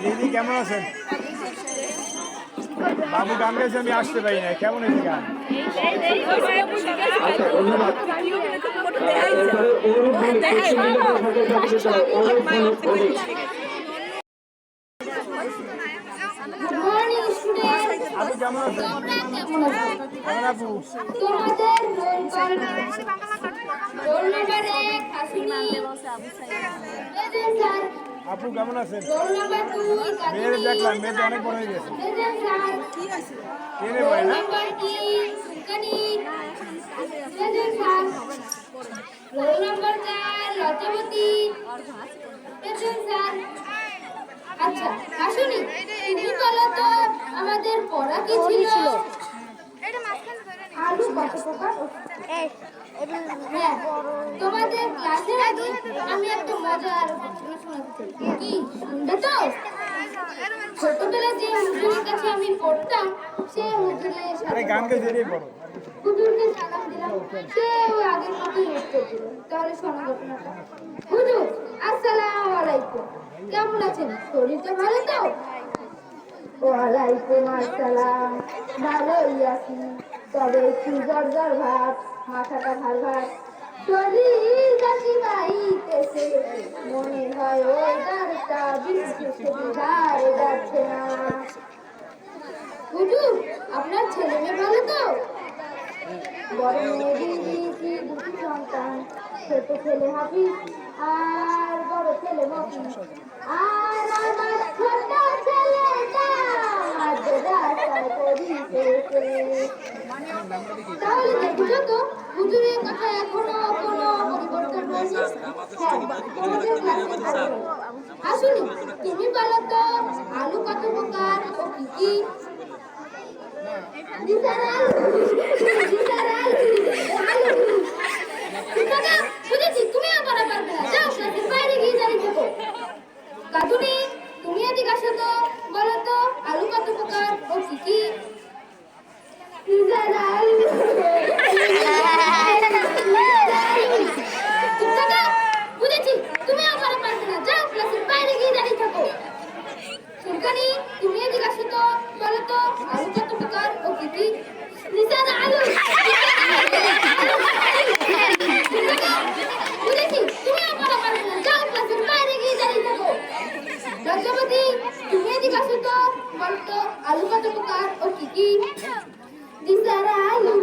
দিদি কেমন আছেন? বাবু গান গাইছে, আমি আসতে পারি না। কেমন হয়েছে গান? আপু কেমন আছেন? আপু আপু কেমন আছেন? মেয়ের দেখলাম, মেয়েটা অনেক বড় হয়ে গেছে। পড়ে না? আচ্ছা আসুনি, তুমি বলো তো আমাদের পড়া কি ছিল? আলু কত প্রকার? হ্যাঁ, তোমাদের ক্লাসের আগে আমি একটা মজার ঘটনা শোনাতে চাই। কি শুনবে তো? ছোটবেলায় যে হুজুরের কাছে আমি পড়তাম, সে হুজুরকে সালাম দিলাম, সে ওই আগের মতোই হেড করছিল। তাহলে শোনো ঘটনাটা। হুজুর আসসালামু আলাইকুম, কেমন আছেন? শরীরটা ভালো তো? ওয়ালাইকুম আসসালাম, ভালোই আছি, তবে একটু জ্বর জ্বর ভাব, মাথাটা ভার ভার, শরীর কাশি পাইতেছে, মনে হয় ওয়েদারটা বিশেষ ধারে যাচ্ছে না। হুজুর আপনার ছেলে মেয়ে ভালো তো? বড় মেয়ে দিয়েছি দুটি সন্তান, ছোট ছেলে হাফিজ আর বড় ছেলে মফিজ, আর আমার ছোট ছেলেটা মাদ্রাসায় পড়িতেছে। তাহলে দেখছো তো হুজুরের কথা এখনো কোনো পরিবর্তন হয়নি। হ্যাঁ, তোমাদের ক্লাসে ভালো। আসুনি, তুমি বলো তো আলু কত প্রকার ও কি কি? বুঝেছি, তুমি আবার পারবে না, যাও ক্লাসের বাইরে গিয়ে দাঁড়িয়ে থাকো। কাতুনি, তুমি এদিকে আসো তো, বলো তো আলু কত প্রকার ও কি কি? বুঝেছি, তুমি আবার পারবে না, যাও ক্লাসের বাইরে গিয়ে দাঁড়িয়ে থাকো। সুলকানি, তুমি এদিকে আসো তো, বলো তো আলু কত প্রকার ও কি কি? আলু। বুঝেছি, তুমি আবার পারবে না, যাও ক্লাসের বাইরে গিয়ে দাঁড়িয়ে থাকো। লজ্জাবতী, তুমি এদিকে আসো তো, বলো তো আলু কত প্রকার ও কি কি? আলু।